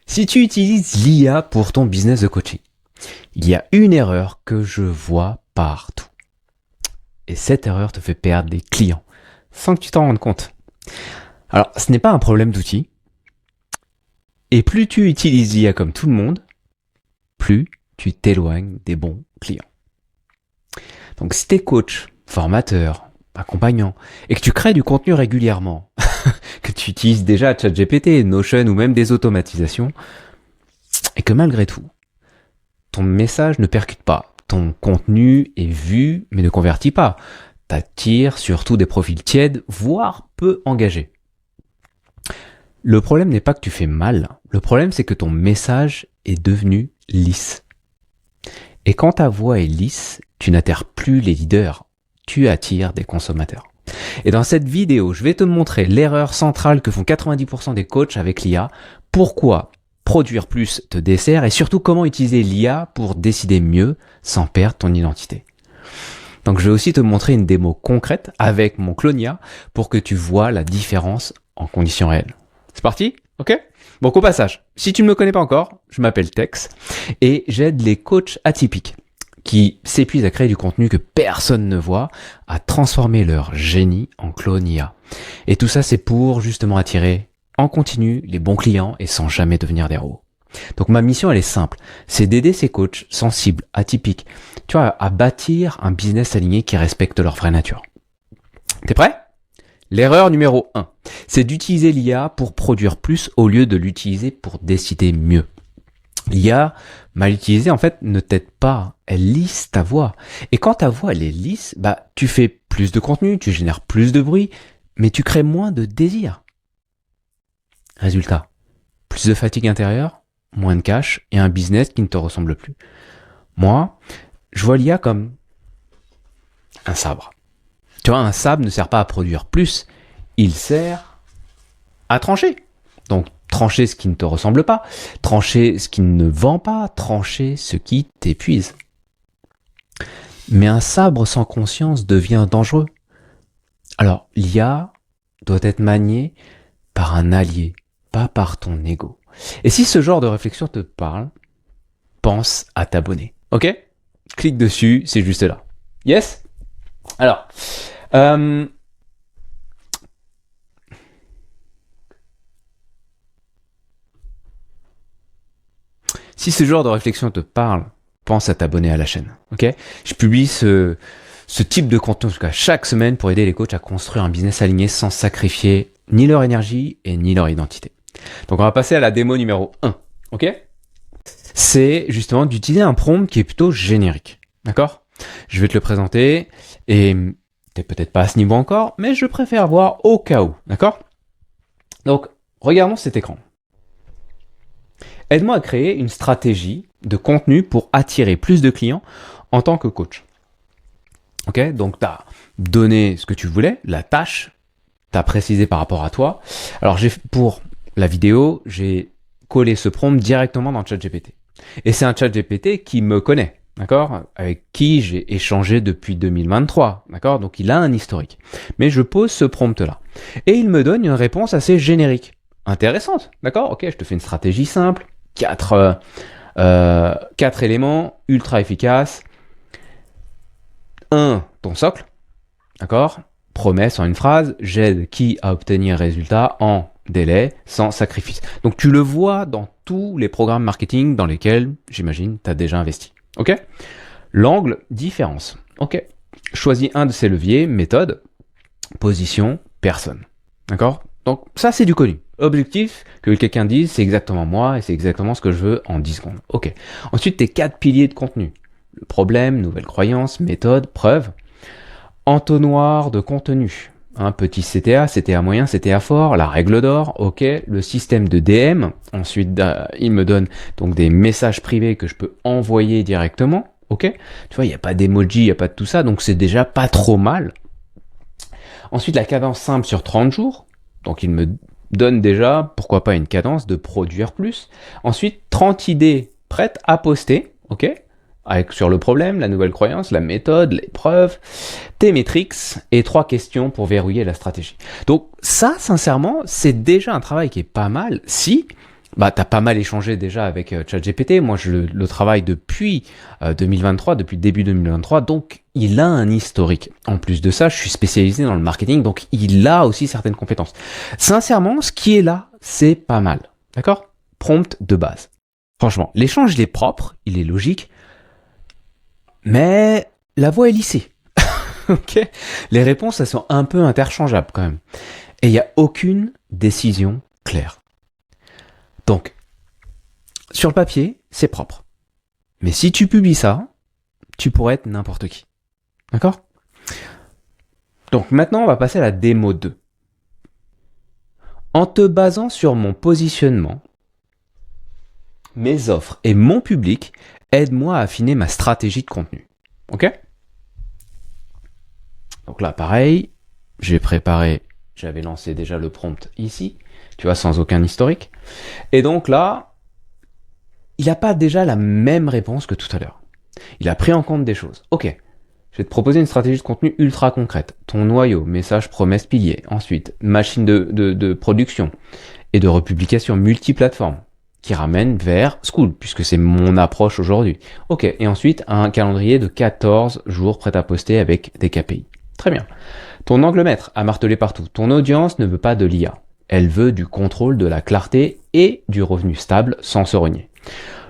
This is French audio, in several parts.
Si tu utilises l'IA pour ton business de coaching, il y a une erreur que je vois partout. Et cette erreur te fait perdre des clients, sans que tu t'en rendes compte. Alors, ce n'est pas un problème d'outils. Et plus tu utilises l'IA comme tout le monde, plus tu t'éloignes des bons clients. Donc, si tu es coach, formateur, accompagnant, et que tu crées du contenu régulièrement, que tu utilises déjà ChatGPT, Notion ou même des automatisations, et que malgré tout, ton message ne percute pas, ton contenu est vu mais ne convertit pas, t'attires surtout des profils tièdes, voire peu engagés. Le problème n'est pas que tu fais mal, le problème c'est que ton message est devenu lisse. Et quand ta voix est lisse, tu n'atterres plus les leaders, tu attires des consommateurs. Et dans cette vidéo, je vais te montrer l'erreur centrale que font 90% des coachs avec l'IA, pourquoi produire plus te dessert et surtout comment utiliser l'IA pour décider mieux sans perdre ton identité. Donc je vais aussi te montrer une démo concrète avec mon Clonia pour que tu vois la différence en conditions réelles. C'est parti? Ok? Donc au passage, si tu ne me connais pas encore, je m'appelle Tex et j'aide les coachs atypiques qui s'épuisent à créer du contenu que personne ne voit, à transformer leur génie en clone IA. Et tout ça, c'est pour justement attirer en continu les bons clients et sans jamais devenir des robots. Donc ma mission, elle est simple, c'est d'aider ces coachs sensibles, atypiques, tu vois, à bâtir un business aligné qui respecte leur vraie nature. T'es prêt? L'erreur numéro 1, c'est d'utiliser l'IA pour produire plus au lieu de l'utiliser pour décider mieux. L'IA, mal utilisée, en fait, ne t'aide pas. Elle lisse ta voix. Et quand ta voix, elle est lisse, tu fais plus de contenu, tu génères plus de bruit, mais tu crées moins de désir. Résultat, plus de fatigue intérieure, moins de cash et un business qui ne te ressemble plus. Moi, je vois l'IA comme un sabre. Tu vois, un sabre ne sert pas à produire plus, il sert à trancher. Donc, trancher ce qui ne te ressemble pas, trancher ce qui ne vend pas, trancher ce qui t'épuise. Mais un sabre sans conscience devient dangereux. Alors, l'IA doit être maniée par un allié, pas par ton ego. Et si ce genre de réflexion te parle, pense à t'abonner. Ok? Clique dessus, c'est juste là. Yes? Alors, si ce genre de réflexion te parle, pense à t'abonner à la chaîne. Ok? Je publie ce type de contenu en tout cas chaque semaine pour aider les coachs à construire un business aligné sans sacrifier ni leur énergie et ni leur identité. Donc on va passer à la démo numéro 1. Ok? C'est justement d'utiliser un prompt qui est plutôt générique. D'accord? Je vais te le présenter et t'es peut-être pas à ce niveau encore, mais je préfère voir au cas où. D'accord? Donc, regardons cet écran. Aide-moi à créer une stratégie de contenu pour attirer plus de clients en tant que coach. Ok? Donc, tu as donné ce que tu voulais, la tâche, tu as précisé par rapport à toi. Alors, pour la vidéo, j'ai collé ce prompt directement dans ChatGPT. Et c'est un ChatGPT qui me connaît. D'accord? Avec qui j'ai échangé depuis 2023. D'accord? Donc, il a un historique. Mais je pose ce prompt-là. Et il me donne une réponse assez générique. Intéressante. D'accord? Ok, je te fais une stratégie simple. 4 éléments ultra efficaces. 1, ton socle. D'accord? Promesse en une phrase. J'aide qui à obtenir résultat en délai, sans sacrifice. Donc, tu le vois dans tous les programmes marketing dans lesquels, j'imagine, tu as déjà investi. Ok? L'angle, différence. Ok? Choisis un de ces leviers, méthode, position, personne. D'accord? Donc ça c'est du connu. Objectif, que quelqu'un dise, c'est exactement moi et c'est exactement ce que je veux en 10 secondes. Ok. Ensuite, tes 4 piliers de contenu. Le problème, nouvelle croyance, méthode, preuve. Entonnoir de contenu. Un petit CTA, CTA moyen, CTA fort, la règle d'or, ok, le système de DM, ensuite il me donne donc des messages privés que je peux envoyer directement, ok, tu vois, il n'y a pas d'emoji, il n'y a pas de tout ça, donc c'est déjà pas trop mal. Ensuite, la cadence simple sur 30 jours, donc il me donne déjà, pourquoi pas une cadence de produire plus. Ensuite, 30 idées prêtes à poster, ok, avec sur le problème, la nouvelle croyance, la méthode, les preuves, tes métriques et 3 questions pour verrouiller la stratégie. Donc ça, sincèrement, c'est déjà un travail qui est pas mal si bah, t'as pas mal échangé déjà avec ChatGPT. Moi, je le travaille depuis 2023, depuis le début 2023. Donc, il a un historique. En plus de ça, je suis spécialisé dans le marketing. Donc, il a aussi certaines compétences. Sincèrement, ce qui est là, c'est pas mal. D'accord? Prompt de base. Franchement, l'échange, il est propre, il est logique. Mais la voix est lissée. Ok? Les réponses, elles sont un peu interchangeables quand même. Et il n'y a aucune décision claire. Donc, sur le papier, c'est propre. Mais si tu publies ça, tu pourrais être n'importe qui. D'accord? Donc maintenant, on va passer à la démo 2. En te basant sur mon positionnement, mes offres et mon public, aide-moi à affiner ma stratégie de contenu. Ok? Donc là, pareil, j'avais lancé déjà le prompt ici, tu vois, sans aucun historique. Et donc là, il n'a pas déjà la même réponse que tout à l'heure. Il a pris en compte des choses. Ok, je vais te proposer une stratégie de contenu ultra concrète. Ton noyau, message, promesse, pilier. Ensuite, machine de production et de republication multiplateforme qui ramène vers School, puisque c'est mon approche aujourd'hui. Ok, et ensuite, un calendrier de 14 jours prêt à poster avec des KPI. Très bien. Ton angle maître à marteler partout. Ton audience ne veut pas de l'IA. Elle veut du contrôle, de la clarté et du revenu stable sans se renier.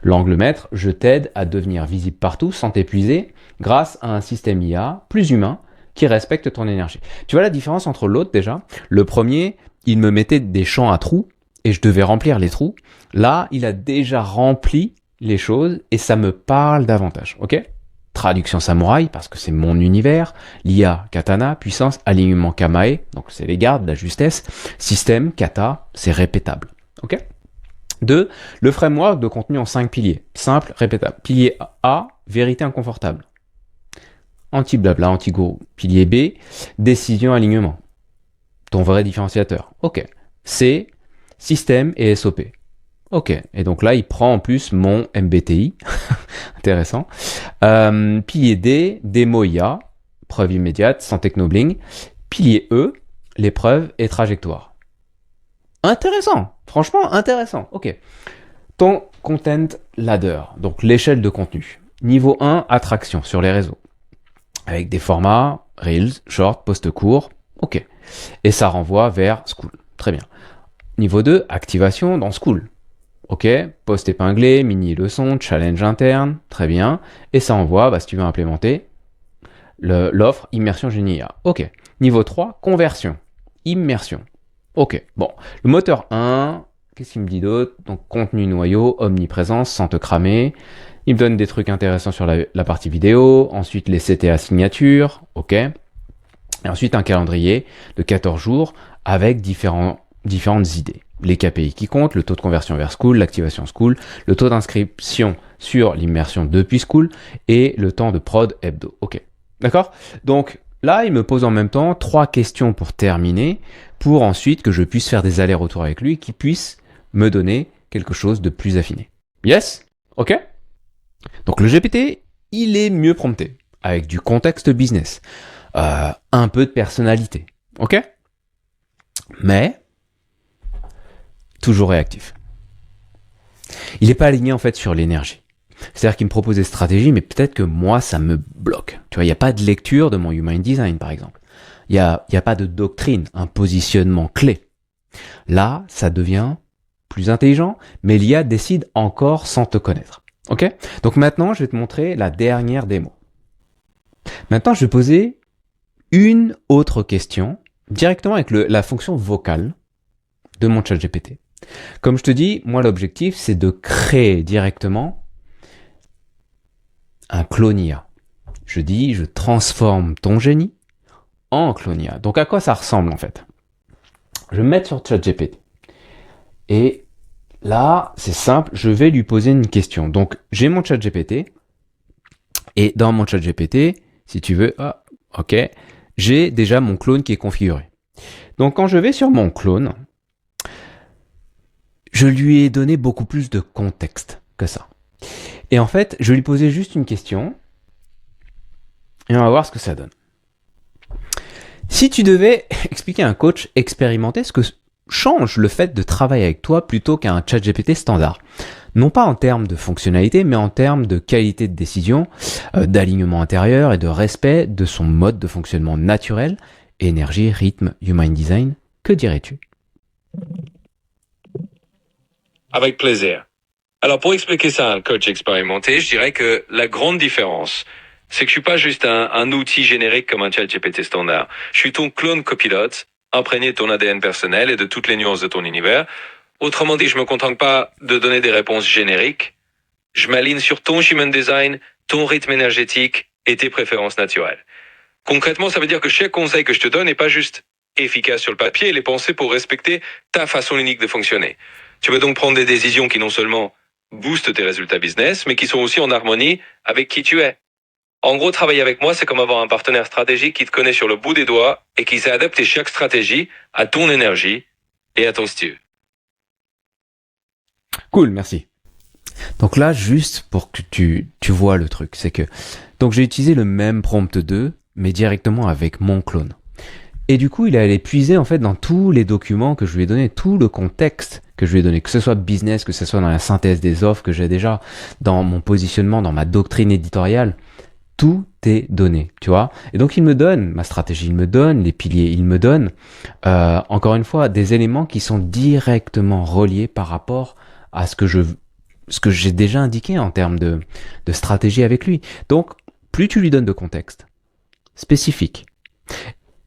L'angle maître, je t'aide à devenir visible partout sans t'épuiser grâce à un système IA plus humain qui respecte ton énergie. Tu vois la différence entre l'autre déjà? Le premier, il me mettait des champs à trous et je devais remplir les trous. Là, il a déjà rempli les choses et ça me parle davantage. Ok? Traduction samouraï, parce que c'est mon univers, l'IA, katana, puissance, alignement kamae, donc c'est les gardes, la justesse, système, kata, c'est répétable. Ok? 2. Le framework de contenu en 5 piliers. Simple, répétable. Pilier A, vérité inconfortable. Anti-blabla, anti-gourou. Pilier B, décision, alignement. Ton vrai différenciateur. Ok. C, système et SOP. Ok. Et donc là, il prend en plus mon MBTI. Intéressant. Pilier D, démo IA. Preuve immédiate, sans technobling. Pilier E, l'épreuve et trajectoire. Intéressant. Franchement, intéressant. Ok. Ton content ladder, donc l'échelle de contenu. Niveau 1, attraction sur les réseaux. Avec des formats, Reels, Short, post court. Ok. Et ça renvoie vers School. Très bien. Niveau 2, activation dans School. Ok. Post épinglé, mini leçon, challenge interne. Très bien. Et ça envoie, si tu veux implémenter, l'offre immersion génie IA. Ok. Niveau 3, conversion. Immersion. Ok. Bon. Le moteur 1, qu'est-ce qu'il me dit d'autre? Donc, contenu noyau, omniprésence, sans te cramer. Il me donne des trucs intéressants sur la partie vidéo. Ensuite, les CTA signatures. Ok. Et ensuite, un calendrier de 14 jours avec différentes idées. Les KPI qui comptent, le taux de conversion vers School, l'activation School, le taux d'inscription sur l'immersion depuis School et le temps de prod hebdo. Ok. D'accord? Donc, là, il me pose en même temps 3 questions pour terminer, pour ensuite que je puisse faire des allers-retours avec lui, qu'il puisse me donner quelque chose de plus affiné. Yes? Ok? Donc le GPT, il est mieux prompté, avec du contexte business, un peu de personnalité. Ok? Mais, toujours réactif. Il n'est pas aligné en fait sur l'énergie. C'est-à-dire qu'il me propose des stratégies, mais peut-être que moi, ça me bloque. Tu vois, il n'y a pas de lecture de mon human design, par exemple. Il n'y a pas de doctrine, un positionnement clé. Là, ça devient plus intelligent, mais l'IA décide encore sans te connaître. Ok? Donc maintenant, je vais te montrer la dernière démo. Maintenant, je vais poser une autre question directement avec la fonction vocale de mon chat GPT. Comme je te dis, moi, l'objectif, c'est de créer directement un clone IA. Je dis, je transforme ton génie en clone IA. Donc, à quoi ça ressemble, en fait? Je vais me mettre sur ChatGPT. Et là, c'est simple, je vais lui poser une question. Donc, j'ai mon ChatGPT. Et dans mon ChatGPT, si tu veux, ok, j'ai déjà mon clone qui est configuré. Donc, quand je vais sur mon clone, je lui ai donné beaucoup plus de contexte que ça. Et en fait, je vais lui poser juste une question. Et on va voir ce que ça donne. Si tu devais expliquer à un coach expérimenté ce que change le fait de travailler avec toi plutôt qu'un ChatGPT standard. Non pas en termes de fonctionnalité, mais en termes de qualité de décision, d'alignement intérieur et de respect de son mode de fonctionnement naturel, énergie, rythme, human design. Que dirais-tu? Avec plaisir. Alors pour expliquer ça à un coach expérimenté, je dirais que la grande différence, c'est que je suis pas juste un outil générique comme un ChatGPT standard. Je suis ton clone copilote, imprégné de ton ADN personnel et de toutes les nuances de ton univers. Autrement dit, je me contente pas de donner des réponses génériques. Je m'aligne sur ton human design, ton rythme énergétique et tes préférences naturelles. Concrètement, ça veut dire que chaque conseil que je te donne n'est pas juste efficace sur le papier, il est pensé pour respecter ta façon unique de fonctionner. Tu peux donc prendre des décisions qui non seulement boostent tes résultats business, mais qui sont aussi en harmonie avec qui tu es. En gros, travailler avec moi, c'est comme avoir un partenaire stratégique qui te connaît sur le bout des doigts et qui sait adapter chaque stratégie à ton énergie et à ton style. Cool, merci. Donc là, juste pour que tu vois le truc, c'est que donc j'ai utilisé le même prompt 2, mais directement avec mon clone. Et du coup, il est allé puiser en fait dans tous les documents que je lui ai donné, tout le contexte que je lui ai donné, que ce soit business, que ce soit dans la synthèse des offres que j'ai déjà, dans mon positionnement, dans ma doctrine éditoriale, tout est donné, tu vois. Et donc il me donne ma stratégie, il me donne les piliers, il me donne encore une fois des éléments qui sont directement reliés par rapport à ce que j'ai déjà indiqué en termes de stratégie avec lui. Donc plus tu lui donnes de contexte spécifique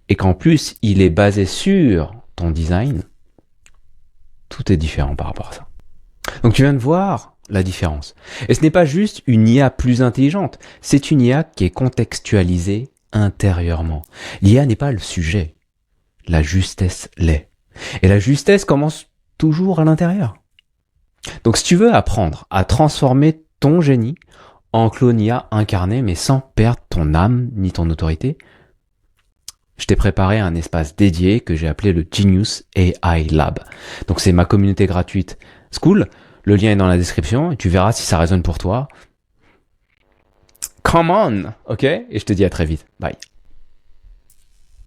et qu'en plus il est basé sur ton design, tout est différent par rapport à ça. Donc tu viens de voir la différence. Et ce n'est pas juste une IA plus intelligente, c'est une IA qui est contextualisée intérieurement. L'IA n'est pas le sujet, la justesse l'est. Et la justesse commence toujours à l'intérieur. Donc si tu veux apprendre à transformer ton génie en clone IA incarné mais sans perdre ton âme ni ton autorité, je t'ai préparé un espace dédié que j'ai appelé le Genius AI Lab. Donc c'est ma communauté gratuite School. Le lien est dans la description et tu verras si ça résonne pour toi. Come on, ok? Et je te dis à très vite. Bye.